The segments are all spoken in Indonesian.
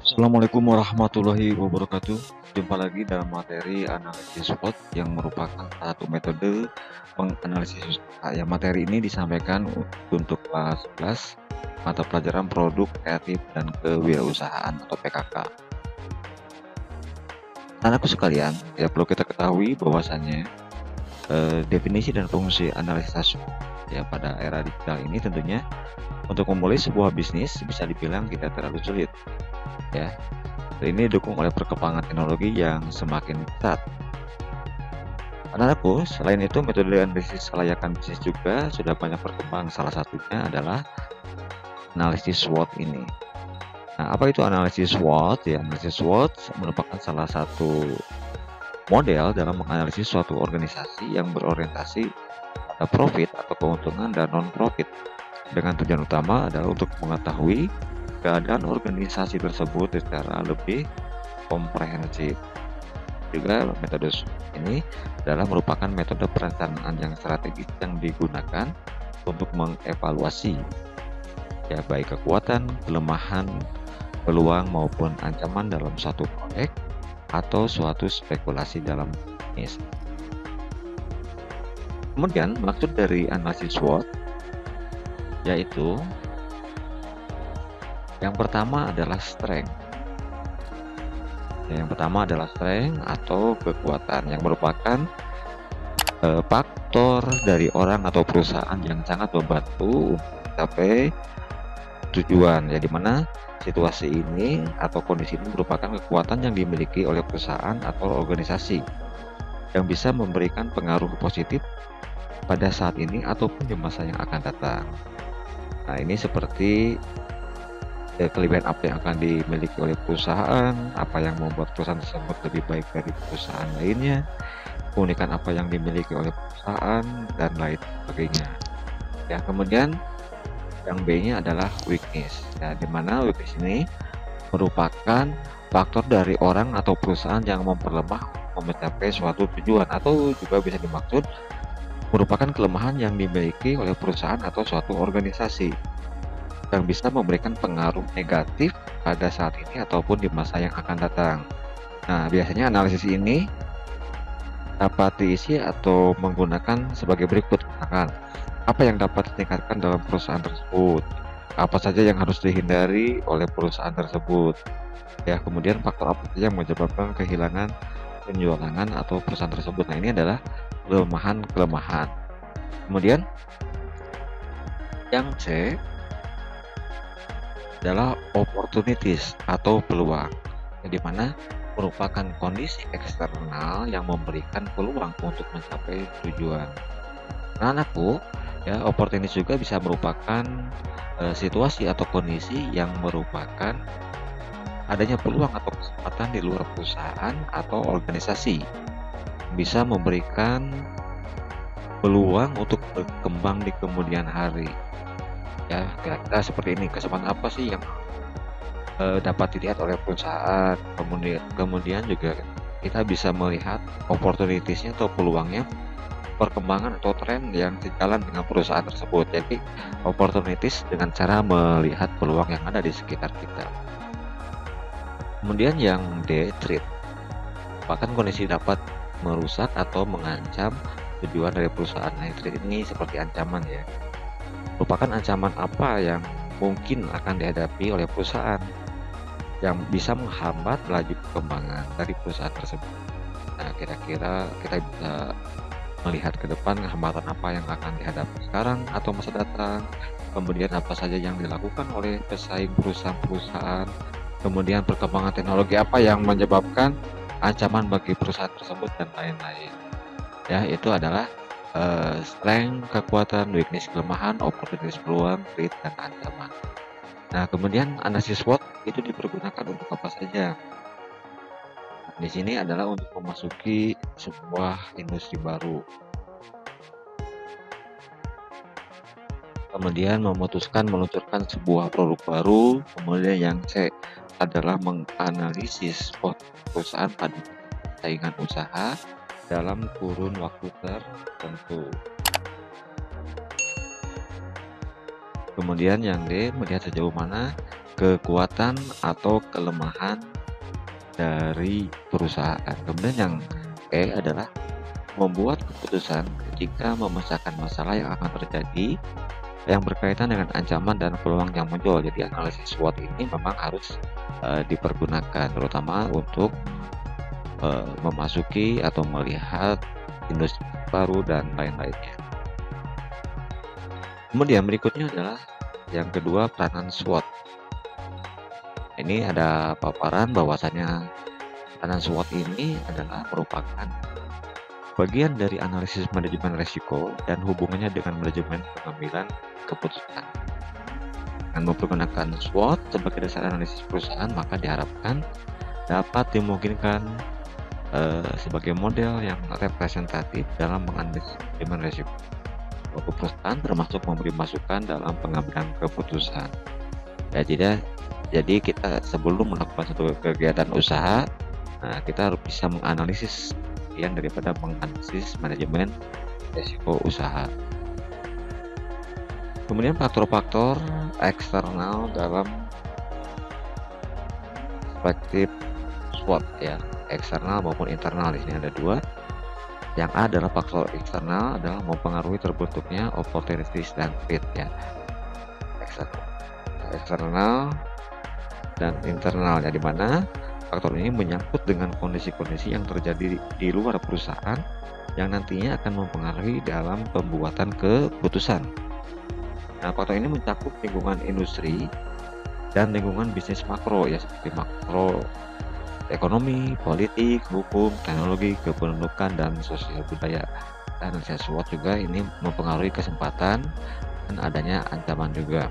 Assalamualaikum warahmatullahi wabarakatuh. Jumpa lagi dalam materi analisis SWOT yang merupakan satu metode menganalisis yang materi ini disampaikan untuk kelas 11 mata pelajaran produk kreatif dan kewirausahaan atau PKK. Anakku sekalian, ya perlu kita ketahui bahwasannya definisi dan fungsi analisis ya pada era digital ini tentunya untuk memulai sebuah bisnis bisa dibilang tidak terlalu sulit. Ya, ini didukung oleh perkembangan teknologi yang semakin pesat. Anak-anakku, selain itu metode analisis kelayakan bisnis juga sudah banyak berkembang. Salah satunya adalah analisis SWOT ini. Nah, apa itu analisis SWOT? Ya, analisis SWOT merupakan salah satu model dalam menganalisis suatu organisasi yang berorientasi pada profit atau keuntungan dan non-profit. Dengan tujuan utama adalah untuk mengetahui keadaan organisasi tersebut secara lebih komprehensif. Juga metode ini adalah merupakan metode perencanaan yang strategis yang digunakan untuk mengevaluasi ya baik kekuatan, kelemahan, peluang maupun ancaman dalam suatu proyek atau suatu spekulasi dalam bisnis. Kemudian maksud dari analisis SWOT yaitu yang pertama adalah strength. Yang pertama adalah strength atau kekuatan yang merupakan faktor dari orang atau perusahaan yang sangat membantu mencapai tujuan. Ya, di mana situasi ini atau kondisi ini merupakan kekuatan yang dimiliki oleh perusahaan atau organisasi yang bisa memberikan pengaruh positif pada saat ini ataupun di masa yang akan datang. Nah, ini seperti kelebihan apa yang akan dimiliki oleh perusahaan, apa yang membuat perusahaan tersebut lebih baik dari perusahaan lainnya, keunikan apa yang dimiliki oleh perusahaan, dan lain sebagainya. Ya, kemudian yang B-nya adalah weakness. Ya, di mana weakness ini merupakan faktor dari orang atau perusahaan yang memperlemah mencapai suatu tujuan, atau juga bisa dimaksud merupakan kelemahan yang dimiliki oleh perusahaan atau suatu organisasi yang bisa memberikan pengaruh negatif pada saat ini ataupun di masa yang akan datang. Nah, biasanya analisis ini dapat diisi atau menggunakan sebagai berikut. Misalkan, apa yang dapat ditingkatkan dalam perusahaan tersebut? Apa saja yang harus dihindari oleh perusahaan tersebut? Ya, kemudian faktor apa saja yang menyebabkan kehilangan penjualan atau perusahaan tersebut. Nah, ini adalah kelemahan-kelemahan. Kemudian yang C adalah opportunities atau peluang, di mana merupakan kondisi eksternal yang memberikan peluang untuk mencapai tujuan. Nah, anakku, ya opportunities juga bisa merupakan situasi atau kondisi yang merupakan adanya peluang atau kesempatan di luar perusahaan atau organisasi, bisa memberikan peluang untuk berkembang di kemudian hari. Ya, kira-kira seperti ini. Kesempatan apa sih yang dapat dilihat oleh perusahaan? Kemudian juga kita bisa melihat opportunities-nya atau peluangnya, perkembangan atau tren yang sejalan dengan perusahaan tersebut. Jadi opportunities dengan cara melihat peluang yang ada di sekitar kita. Kemudian yang D, threat, bahkan kondisi dapat merusak atau mengancam tujuan dari perusahaan. Nah, threat ini seperti ancaman ya, merupakan ancaman apa yang mungkin akan dihadapi oleh perusahaan yang bisa menghambat laju perkembangan dari perusahaan tersebut. Nah, kira-kira kita bisa melihat ke depan hambatan apa yang akan dihadapi sekarang atau masa datang, kemudian apa saja yang dilakukan oleh pesaing perusahaan-perusahaan, kemudian perkembangan teknologi apa yang menyebabkan ancaman bagi perusahaan tersebut, dan lain-lain. Ya, itu adalah strength, kekuatan, weakness, kelemahan, opportunities, peluang, threat, dan ancaman. Nah, kemudian analisis SWOT itu dipergunakan untuk apa saja? Di sini adalah untuk memasuki sebuah industri baru, kemudian memutuskan meluncurkan sebuah produk baru, kemudian yang C adalah menganalisis perusahaan pada saingan usaha dalam kurun waktu tertentu. Kemudian yang D, melihat sejauh mana kekuatan atau kelemahan dari perusahaan. Kemudian yang E adalah membuat keputusan ketika memecahkan masalah yang akan terjadi yang berkaitan dengan ancaman dan peluang yang muncul. Jadi analisis SWOT ini memang harus dipergunakan terutama untuk memasuki atau melihat industri baru dan lain-lainnya. Kemudian berikutnya adalah yang kedua, peranan SWOT. Ini ada paparan bahwasannya peranan SWOT ini adalah merupakan bagian dari analisis manajemen risiko dan hubungannya dengan manajemen pengambilan keputusan. Dengan menggunakan SWOT sebagai dasar analisis perusahaan, maka diharapkan dapat dimungkinkan sebagai model yang representatif dalam menganalisis manajemen risiko perusahaan, termasuk memberi masukan dalam pengambilan keputusan. Ya, jadi kita sebelum melakukan suatu kegiatan usaha, kita harus bisa menganalisis yang daripada menganalisis manajemen risiko usaha. Kemudian faktor-faktor eksternal dalam perspektif SWOT ya, eksternal maupun internal. Di sini ada dua. Yang A adalah faktor eksternal adalah mempengaruhi terbentuknya opportunities dan fit ya. Eksternal dan internal ya, di mana faktor ini menyangkut dengan kondisi-kondisi yang terjadi di luar perusahaan yang nantinya akan mempengaruhi dalam pembuatan keputusan. Nah, faktor ini mencakup lingkungan industri dan lingkungan bisnis makro ya, seperti makro ekonomi, politik, hukum, teknologi, kependudukan, dan sosial budaya. Dan analisis SWOT juga ini mempengaruhi kesempatan dan adanya ancaman juga.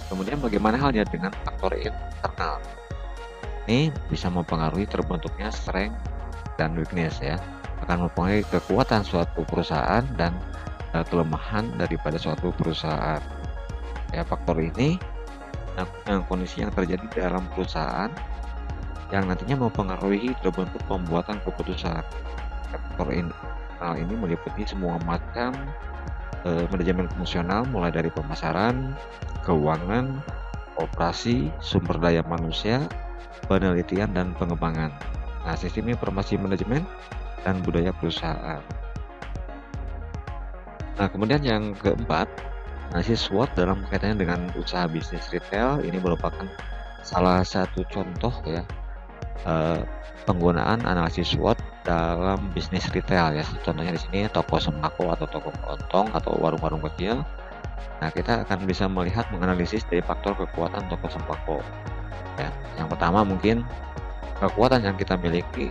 Kemudian bagaimana halnya dengan faktor internal? Ini bisa mempengaruhi terbentuknya strength dan weakness ya, akan mempengaruhi kekuatan suatu perusahaan dan kelemahan daripada suatu perusahaan. Ya, faktor ini yang kondisi yang terjadi dalam perusahaan yang nantinya mempengaruhi terbentuk pembuatan keputusan. Faktor internal ini meliputi semua macam manajemen fungsional, mulai dari pemasaran, keuangan, operasi, sumber daya manusia, penelitian dan pengembangan. Nah, sistem informasi manajemen dan budaya perusahaan. Nah, kemudian yang keempat, analisis SWOT dalam kaitannya dengan usaha bisnis retail ini merupakan salah satu contoh ya penggunaan analisis SWOT dalam bisnis retail ya. Contohnya di sini toko sembako atau toko kelontong atau warung-warung kecil. Nah, kita akan bisa melihat menganalisis dari faktor kekuatan toko sembako. Ya, yang pertama mungkin kekuatan yang kita miliki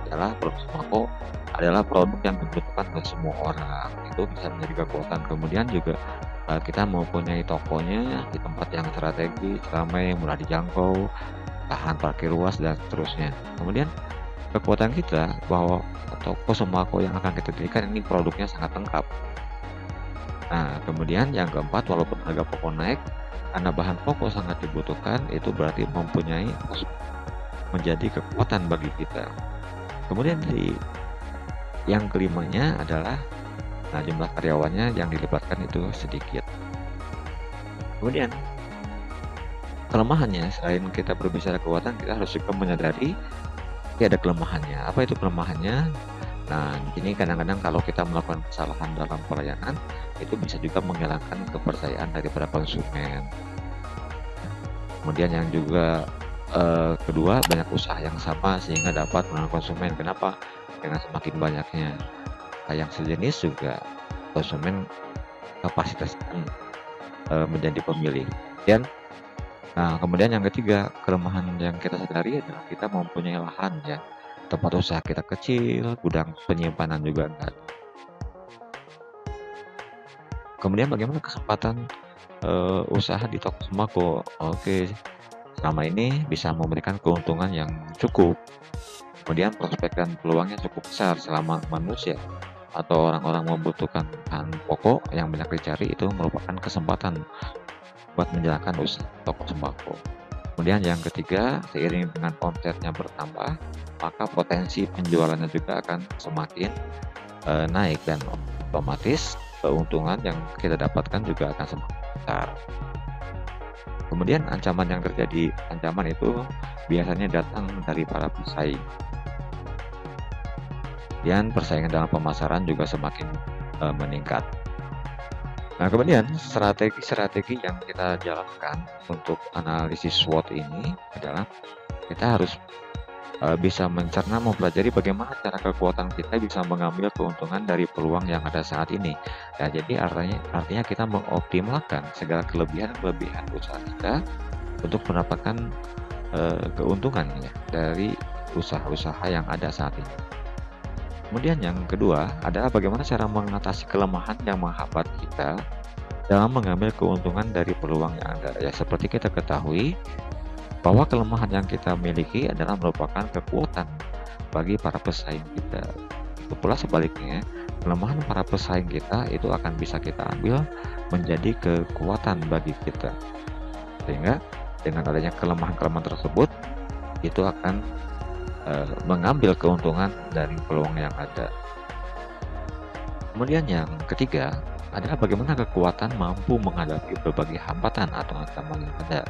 adalah produk sembako adalah produk yang dibutuhkan oleh semua orang. Itu bisa menjadi kekuatan. Kemudian juga kita mempunyai tokonya di tempat yang strategis, ramai, mudah dijangkau, tahan parkir luas dan seterusnya. Kemudian kekuatan kita bahwa toko sembako yang akan kita dirikan ini produknya sangat lengkap. Nah, kemudian yang keempat, walaupun harga pokok naik karena bahan pokok sangat dibutuhkan, itu berarti mempunyai menjadi kekuatan bagi kita. Kemudian yang kelimanya adalah jumlah karyawannya yang dilibatkan itu sedikit. Kemudian kelemahannya, selain kita berbicara kekuatan, kita harus juga menyadari ada kelemahannya. Apa itu kelemahannya? Nah, ini kadang-kadang kalau kita melakukan kesalahan dalam pelayanan, itu bisa juga menghilangkan kepercayaan daripada konsumen. Kemudian yang juga kedua, banyak usaha yang sama sehingga dapat menarik konsumen. Kenapa? Dengan semakin banyaknya yang sejenis juga konsumen kapasitas menjadi pemilih. Kemudian yang ketiga, kelemahan yang kita sadari adalah kita mempunyai lahan ya. Tempat usaha kita kecil, gudang penyimpanan juga enggak. Kemudian bagaimana kesempatan usaha di toko sembako? Oke, selama ini bisa memberikan keuntungan yang cukup. Kemudian prospek dan peluangnya cukup besar selama manusia atau orang-orang membutuhkan bahan pokok yang banyak dicari, itu merupakan kesempatan buat menjalankan usaha toko sembako. Kemudian yang ketiga, seiring dengan omsetnya bertambah, maka potensi penjualannya juga akan semakin naik dan otomatis keuntungan yang kita dapatkan juga akan semakin besar. Kemudian ancaman itu biasanya datang dari para pesaing. Dan persaingan dalam pemasaran juga semakin meningkat. Nah, kemudian strategi-strategi yang kita jalankan untuk analisis SWOT ini adalah kita harus bisa mencerna, mempelajari bagaimana cara kekuatan kita bisa mengambil keuntungan dari peluang yang ada saat ini. Nah, jadi artinya kita mengoptimalkan segala kelebihan usaha kita untuk mendapatkan keuntungan ya dari usaha-usaha yang ada saat ini. Kemudian yang kedua adalah bagaimana cara mengatasi kelemahan yang menghambat kita dalam mengambil keuntungan dari peluang yang ada. Ya, seperti kita ketahui bahwa kelemahan yang kita miliki adalah merupakan kekuatan bagi para pesaing kita. Itu pula sebaliknya, kelemahan para pesaing kita itu akan bisa kita ambil menjadi kekuatan bagi kita. Sehingga dengan adanya kelemahan-kelemahan tersebut, itu akan mengambil keuntungan dari peluang yang ada. Kemudian yang ketiga adalah bagaimana kekuatan mampu menghadapi berbagai hambatan atau ancaman yang ada.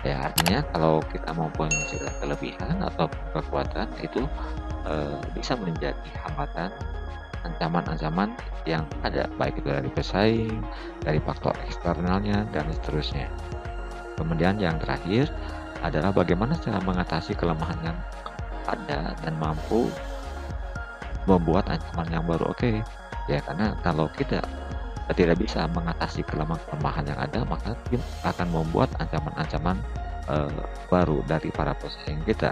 Ya, artinya kalau kita mempunyai segala kelebihan atau kekuatan itu bisa menjadi hambatan, ancaman-ancaman yang ada, baik itu dari pesaing, dari faktor eksternalnya, dan seterusnya. Kemudian yang terakhir adalah bagaimana cara mengatasi kelemahan yang ada dan mampu membuat ancaman yang baru. Oke, ya, karena kalau kita tidak bisa mengatasi kelemahan yang ada, maka kita akan membuat ancaman-ancaman baru dari para pesaing kita.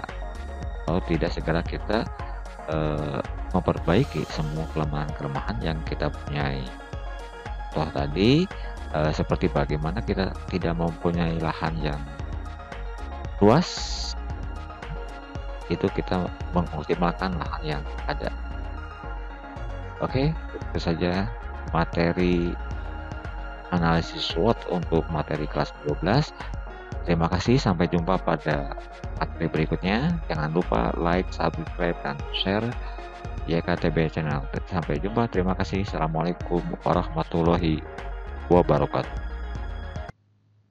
Kalau tidak segera kita memperbaiki semua kelemahan-kelemahan yang kita punyai. Contoh tadi seperti bagaimana kita tidak mempunyai lahan yang luas, itu kita mengoptimalkan lahan yang ada. Oke, itu saja materi analisis SWOT untuk materi kelas 12. Terima kasih, sampai jumpa pada materi berikutnya. Jangan lupa like, subscribe, dan share YKTB channel. Sampai jumpa, terima kasih. Assalamualaikum warahmatullahi wabarakatuh.